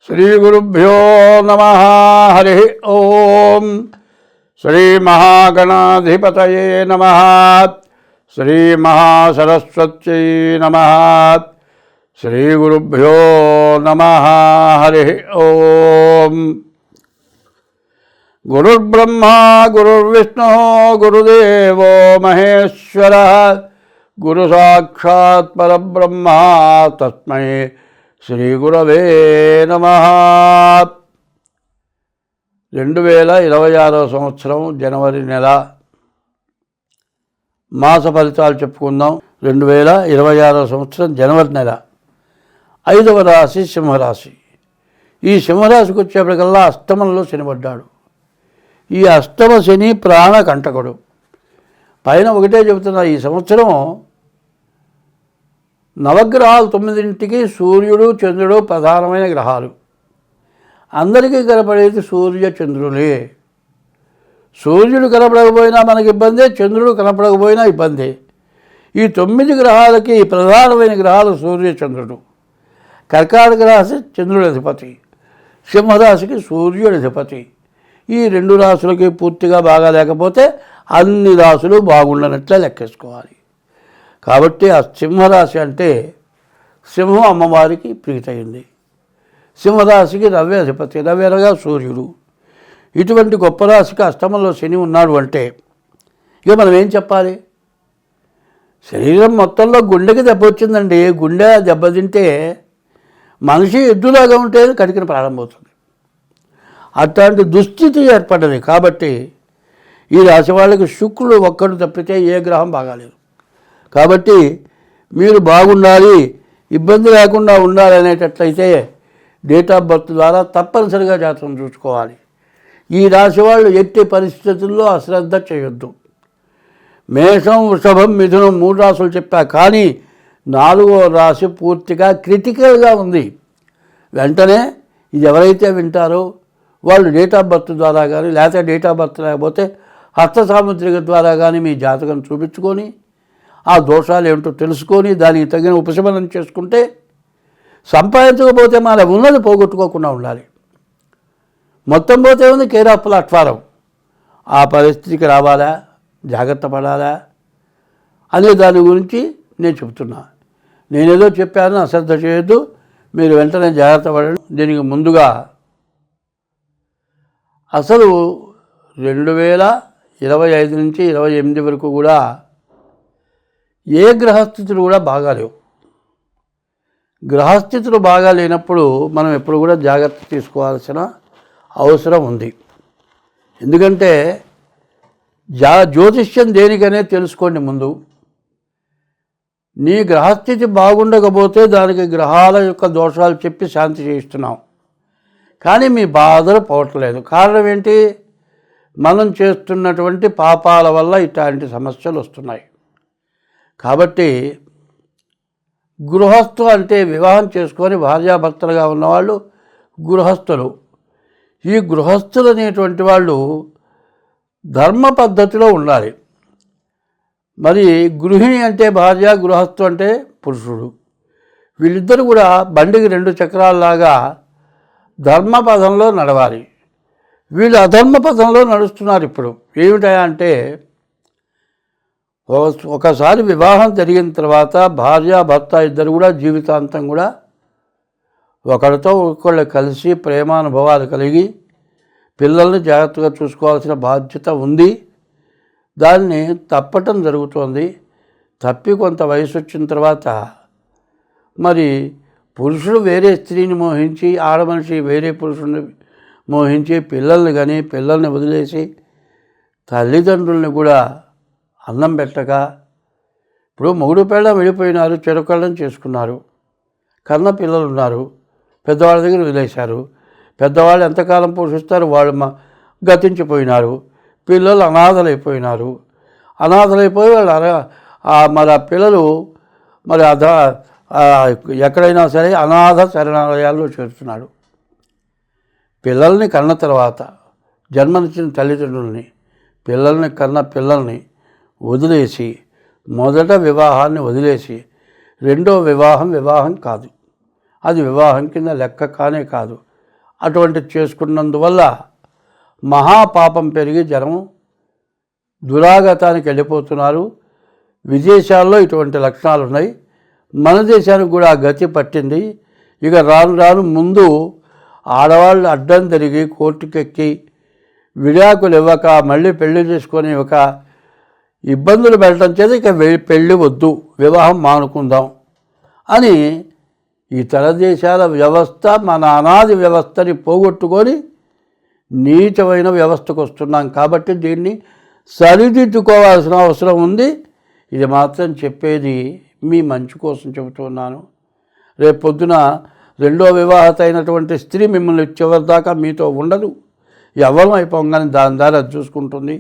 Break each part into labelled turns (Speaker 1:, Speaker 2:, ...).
Speaker 1: శ్రీగురుభ్యో నమః. హరి ఓం. శ్రీమహాగణాధిపతయే నమః. శ్రీమహాసరస్వత్యై నమః. శ్రీగురుభ్యో నమః. హరి ఓం. గురుర్బ్రహ్మా గురుర్విష్ణు గురుదేవో మహేశ్వరః. గురు సాక్షాత్ పరబ్రహ్మ తస్మై శ్రీ గురవే నమః. 2026 సంవత్సరం జనవరి నెల మాస ఫలితాలు చెప్పుకుందాం. 2026 సంవత్సరం జనవరి నెల 5వ రాశి సింహరాశి. ఈ సింహరాశికి వచ్చేప్పటికల్లా అష్టమంలో శని పడ్డాడు. ఈ అష్టమ శని ప్రాణకంటకుడు. పైన ఒకటే చెబుతున్నా, ఈ సంవత్సరం నవగ్రహాలు 9ంటికి సూర్యుడు చంద్రుడు ప్రధానమైన గ్రహాలు. అందరికీ కనపడేది సూర్య చంద్రులే. సూర్యుడు కనపడకపోయినా మనకి ఇబ్బందే, చంద్రుడు కనపడకపోయినా ఇబ్బందే. ఈ 9 గ్రహాలకి ప్రధానమైన గ్రహాలు సూర్య చంద్రుడు. కర్కాటక రాశి చంద్రుడి అధిపతి, సింహరాశికి సూర్యుడి అధిపతి. ఈ 2 రాశులకి పూర్తిగా బాగా లేకపోతే అన్ని రాశులు బాగుండనట్లే లెక్కేసుకోవాలి. కాబట్టి ఆ సింహరాశి అంటే సింహం అమ్మవారికి ప్రీతయింది. సింహరాశికి రవి అధిపతి, రవి అనగా సూర్యుడు. ఇటువంటి గొప్ప రాశికి అష్టమంలో శని ఉన్నాడు అంటే ఇక మనం ఏం చెప్పాలి? శరీరం మొత్తంలో గుండెకి దెబ్బ వచ్చిందండి. గుండె దెబ్బతింటే మనిషి ఎద్దులాగా ఉంటే కడికిన ప్రారంభమవుతుంది. అట్లాంటి దుస్థితి ఏర్పడ్డది. కాబట్టి ఈ రాశి వాళ్ళకి శుక్రుడు ఒక్కడు తప్పితే ఏ గ్రహం బాగాలేదు. కాబట్టి మీరు బాగుండాలి, ఇబ్బంది లేకుండా ఉండాలి అనేటట్లయితే డేట్ ఆఫ్ బర్త్ ద్వారా తప్పనిసరిగా జాతకం చూసుకోవాలి. ఈ రాశి వాళ్ళు ఎట్టి పరిస్థితుల్లో అశ్రద్ధ చేయొద్దు. మేషం, వృషభం, మిథునం 3 రాశులు చెప్పా, కానీ 4వ రాశి పూర్తిగా క్రిటికల్గా ఉంది. వెంటనే ఇది ఎవరైతే వింటారో వాళ్ళు డేట్ ఆఫ్ బర్త్ ద్వారా కానీ, లేకపోతే డేట్ ఆఫ్ బర్త్ లేకపోతే హస్త సాముద్రిక ద్వారా కానీ మీ జాతకం చూపించుకొని ఆ దోషాలు ఏమిటో తెలుసుకొని దానికి తగిన ఉపశమనం చేసుకుంటే, సంపాదించకపోతే మన ఉన్నది పోగొట్టుకోకుండా ఉండాలి. మొత్తం పోతే ఉంది కేర్ ఆఫ్ ప్లాట్ఫారం. ఆ పరిస్థితికి రావాలా, జాగ్రత్త పడాలా అనే దాని గురించి నేను చెబుతున్నా. నేనేదో చెప్పాను, అశ్రద్ధ చేయొద్దు. మీరు వెంటనే జాగ్రత్త పడండి. దీనికి ముందుగా అసలు 2025 నుంచి 28 వరకు కూడా ఏ గ్రహస్థితులు కూడా బాగాలేవు. గ్రహస్థితులు బాగా లేనప్పుడు మనం ఎప్పుడు కూడా జాగ్రత్త తీసుకోవాల్సిన అవసరం ఉంది. ఎందుకంటే జ్యోతిష్యం దేనికనే తెలుసుకోండి. ముందు నీ గ్రహస్థితి బాగుండకపోతే దానికి గ్రహాల యొక్క దోషాలు చెప్పి శాంతి చేయిస్తున్నాం, కానీ మీ బాధలు పోవట్లేదు. కారణం ఏంటి? మనం చేస్తున్నటువంటి పాపాల వల్ల ఇట్లాంటి సమస్యలు వస్తున్నాయి. కాబట్టి గృహస్థు అంటే వివాహం చేసుకొని భార్యాభర్తలుగా ఉన్నవాళ్ళు గృహస్థులు. ఈ గృహస్థులు అనేటువంటి వాళ్ళు ధర్మ పద్ధతిలో ఉండాలి. మరి గృహిణి అంటే భార్య, గృహస్థు అంటే పురుషుడు. వీళ్ళిద్దరూ కూడా బండికి 2 చక్రాలలాగా ధర్మ పదంలో నడవాలి. వీళ్ళు అధర్మ పదంలో నడుస్తున్నారు. ఇప్పుడు ఏమిటా అంటే, ఒకసారి వివాహం జరిగిన తర్వాత భార్య భర్త ఇద్దరు కూడా జీవితాంతం కూడా ఒకరితో ఒకళ్ళు కలిసి ప్రేమానుభవాలు కలిగి పిల్లల్ని జాగ్రత్తగా చూసుకోవాల్సిన బాధ్యత ఉంది. దాన్ని తప్పటం జరుగుతోంది. తప్పి కొంత వయసు వచ్చిన తర్వాత మరి పురుషుడు వేరే స్త్రీని మోహించి, ఆడమనిషి వేరే పురుషుడిని మోహించి పిల్లల్ని వదిలేసి తల్లిదండ్రుల్ని కూడా అన్నం పెట్టక, ఇప్పుడు మొగుడు పెళ్ళం వెళ్ళిపోయినారు, చెరుకళ్ళం చేసుకున్నారు, కన్న పిల్లలు ఉన్నారు, పెద్దవాళ్ళ దగ్గర వదిలేశారు. పెద్దవాళ్ళు ఎంతకాలం పోషిస్తారు? వాళ్ళు గతించిపోయినారు. పిల్లలు అనాథలైపోయినారు. అనాథలైపోయి వాళ్ళు మరి ఆ పిల్లలు మరి ఎక్కడైనా సరే అనాథ శరణాలయాల్లో చేరుతున్నాడు. పిల్లల్ని కన్న తర్వాత జన్మనిచ్చిన తల్లిదండ్రుల్ని, పిల్లల్ని వదిలేసి, మొదట వివాహాన్ని వదిలేసి రెండో వివాహం కాదు, అది వివాహం కింద లెక్క కానే కాదు. అటువంటిది చేసుకున్నందువల్ల మహాపాపం పెరిగి జనం దురాగతానికి వెళ్ళిపోతున్నారు. విదేశాల్లో ఇటువంటి లక్షణాలు ఉన్నాయి. మన దేశానికి కూడా ఆ గతి పట్టింది. ఇక రాను రాను ముందు ఆడవాళ్ళు అడ్డం తిరిగి కోర్టుకెక్కి విడాకులు ఇవ్వక మళ్ళీ పెళ్లి చేసుకొని ఇవ్వక ఇబ్బందులు పెట్టడం చేత ఇక పెళ్ళి వద్దు, వివాహం మానుకుందాం అని ఇతర దేశాల వ్యవస్థ మన అనాది వ్యవస్థని పోగొట్టుకొని నీచమైన వ్యవస్థకు వస్తున్నాం. కాబట్టి దీన్ని సరిదిద్దుకోవాల్సిన అవసరం ఉంది. ఇది మాత్రం చెప్పేది మీ మంచి కోసం చెబుతున్నాను. రేపు పొద్దున రెండో వివాహత అయినటువంటి స్త్రీ మిమ్మల్ని చివరిదాకా మీతో ఉండదు. ఎవరం అయిపోగానే దాని దారి అది చూసుకుంటుంది.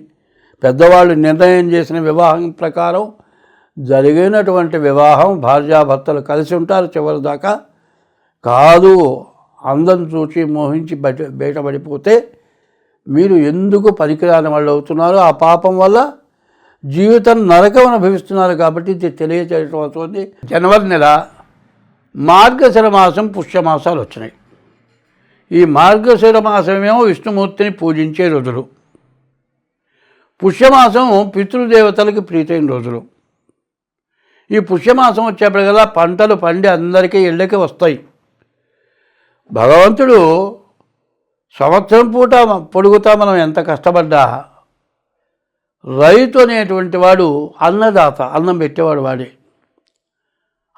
Speaker 1: పెద్దవాళ్ళు నిర్ణయం చేసిన వివాహం ప్రకారం జరిగినటువంటి వివాహం భార్యాభర్తలు కలిసి ఉంటారు చివరిదాకా. కాదు అందం చూసి మోహించి బయటపడిపోతే మీరు ఎందుకు పనికిరాని వాళ్ళు అవుతున్నారు. ఆ పాపం వల్ల జీవితం నరకం అనుభవిస్తున్నారు. కాబట్టి ఇది తెలియచేయడం అవుతుంది. జనవరి నెల మార్గశిర మాసం, పుష్యమాసాలు వచ్చినాయి. ఈ మార్గశిర మాసమేమో విష్ణుమూర్తిని పూజించే రోజులు, పుష్యమాసం పితృదేవతలకి ప్రీతైన రోజులు. ఈ పుష్యమాసం వచ్చేప్పటికల్లా పంటలు పండి అందరికీ ఇళ్ళకి వస్తాయి. భగవంతుడు సంవత్సరం పూట పొడుగుతా మనం ఎంత కష్టపడ్డా రైతు అనేటువంటి వాడు అన్నదాత, అన్నం పెట్టేవాడు వాడే.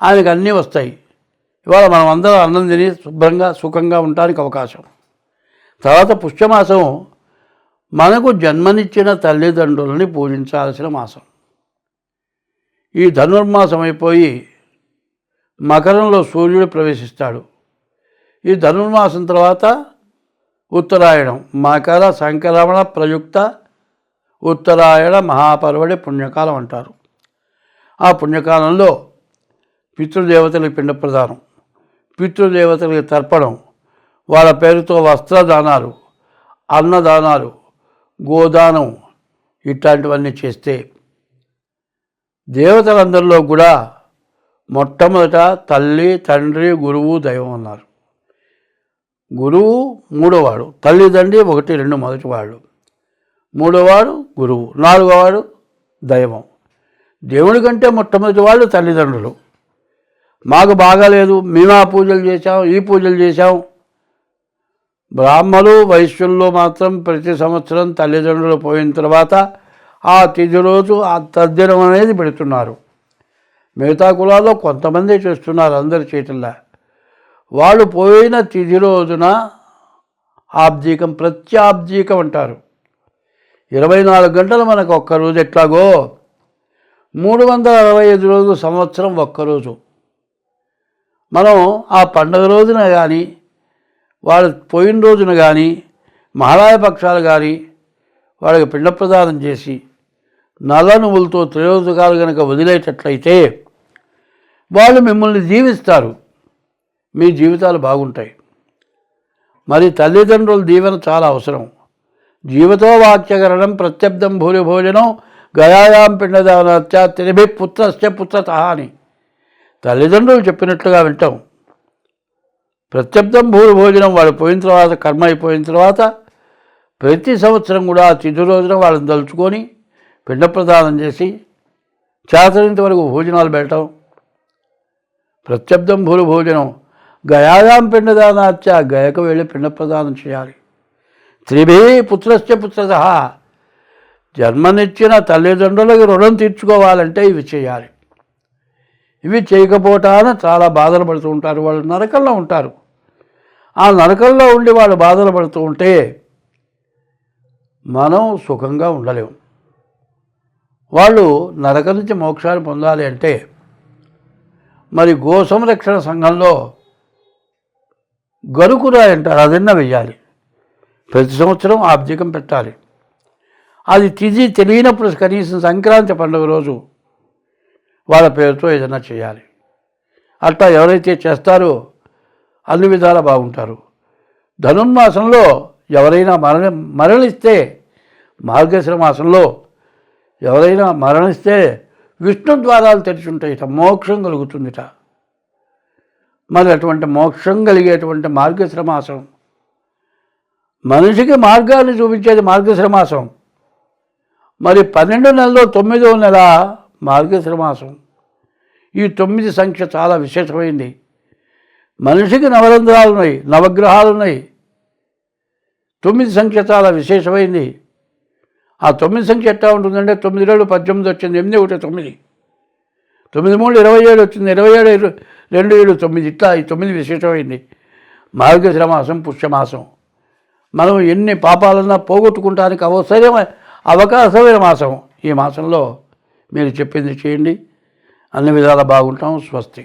Speaker 1: ఆయనకు అన్నీ వస్తాయి. ఇవాళ మనం అందరం అన్నం తిని శుభ్రంగా సుఖంగా ఉండడానికి అవకాశం. తర్వాత పుష్యమాసం మనకు జన్మనిచ్చిన తల్లిదండ్రులని పూజించాల్సిన మాసం. ఈ ధనుర్మాసం అయిపోయి మకరంలో సూర్యుడు ప్రవేశిస్తాడు. ఈ ధనుర్మాసం తర్వాత ఉత్తరాయణం, మకర సంక్రమణ ప్రయుక్త ఉత్తరాయణ మహాపర్వడి పుణ్యకాలం అంటారు. ఆ పుణ్యకాలంలో పితృదేవతలకు పిండ ప్రదానం, పితృదేవతలకు తర్పణం, వాళ్ళ పేరుతో వస్త్రదానాలు, అన్నదానాలు, గోదానం ఇట్లాంటివన్నీ చేస్తే దేవతలందరిలో కూడా మొట్టమొదట తల్లి, తండ్రి, గురువు, దైవం అన్నారు. గురువు మూడోవాడు, తల్లిదండ్రి 1, 2 మొదటివాడు, మూడోవాడు గురువు, నాలుగోవాడు దైవం. దేవుడి కంటే మొట్టమొదటి వాళ్ళు తల్లిదండ్రులు. మాకు బాగాలేదు, మేము ఆ పూజలు చేశాం, ఈ పూజలు చేశాం. బ్రాహ్మలు వైశ్యుల్లో మాత్రం ప్రతి సంవత్సరం తల్లిదండ్రులు పోయిన తర్వాత ఆ తిథి రోజు ఆ తద్దినం అనేది పెడుతున్నారు. మిగతా కులాల్లో కొంతమంది చేస్తున్నారు, అందరి చేతుల్లో. వాళ్ళు పోయిన తిథి రోజున ఆబ్జీకం, ప్రత్యాబ్జీకం అంటారు. 24 గంటలు మనకు ఒక్కరోజు ఎట్లాగో 365 రోజులు సంవత్సరం ఒక్కరోజు. మనం ఆ పండుగ రోజున కానీ వాళ్ళు పోయిన రోజున కానీ మహాలయ పక్షాలు కానీ వాళ్ళకి పిండ ప్రదానం చేసి నల్ల నువ్వులతో త్రయోదకాలు కనుక వదిలేటట్లయితే వాళ్ళు మిమ్మల్ని దీవిస్తారు, మీ జీవితాలు బాగుంటాయి. మరి తల్లిదండ్రుల దీవెన చాలా అవసరం. జీవితో వాక్యకరణం ప్రత్యబ్దం భూరి భోజనం గయాయాం పిండదానత్య తిరిభి పుత్రస్య పుత్రతః అని తల్లిదండ్రులు చెప్పినట్లుగా వింటాం. ప్రత్యబ్దం భూరి భోజనం, వాళ్ళు పోయిన తర్వాత, కర్మ అయిపోయిన తర్వాత ప్రతి సంవత్సరం కూడా ఆ తిథి రోజున వాళ్ళని తలుచుకొని పిండ ప్రదానం చేసి చేతనంత వరకు భోజనాలు పెట్టడం. ప్రత్యబ్దం భూరి భోజనం గయాయాం పిండదానాత్య, గయకు వెళ్ళి పిండ ప్రదానం చేయాలి. త్రిభి పుత్రస్య పుత్రతః, జన్మనిచ్చిన తల్లిదండ్రులకు రుణం తీర్చుకోవాలంటే ఇవి చేయాలి. ఇవి చేయకపోవటాన చాలా బాధలు పడుతూ ఉంటారు. వాళ్ళు నరకంలో ఉంటారు. ఆ నరకంలో ఉండి వాళ్ళు బాధలు పడుతూ ఉంటే మనం సుఖంగా ఉండలేము. వాళ్ళు నరకం నుంచి మోక్షాన్ని పొందాలి అంటే మరి గో సంరక్షణ సంఘంలో గరుకురాయి అంటారు, అదన్నా వెయ్యాలి. ప్రతి సంవత్సరం ఆబ్జికం పెట్టాలి. అది తిథి తెలియనప్పుడు కనీసం సంక్రాంతి పండుగ రోజు వాళ్ళ పేరుతో ఏదైనా చేయాలి. అట్లా ఎవరైతే చేస్తారో అన్ని విధాలా బాగుంటారు. ధనుర్మాసంలో ఎవరైనా మరణిస్తే, మార్గశిర మాసంలో ఎవరైనా మరణిస్తే విష్ణు ద్వారాలు తెరిచి ఉంటాయిట, మోక్షం కలుగుతుందిట. మరి అటువంటి మోక్షం కలిగేటువంటి మార్గశిర మాసం మనిషికి మార్గాన్ని చూపించేది మార్గశిర మాసం. మరి 12 నెలల్లో 9వ నెల మార్గశిర మాసం. ఈ 9 సంఖ్య చాలా విశేషమైంది. మనిషికి నవరంధ్రాలు ఉన్నాయి, నవగ్రహాలు ఉన్నాయి. 9 సంఖ్య చాలా విశేషమైంది. ఆ 9 సంఖ్య ఎట్లా ఉంటుందంటే 9 2 18 వచ్చింది, 8 1 9, 9 3 27 వచ్చింది, 27 2 7 9. ఇట్లా ఈ 9 విశేషమైంది. మార్గశిర మాసం పుష్యమాసం. మనం ఎన్ని పాపాలన్నా పోగొట్టుకుంటానికి అవకాశమైన మాసం. ఈ మాసంలో మీరు చెప్పింది చేయండి, అన్ని విధాలా బాగుంటాం. స్వస్తి.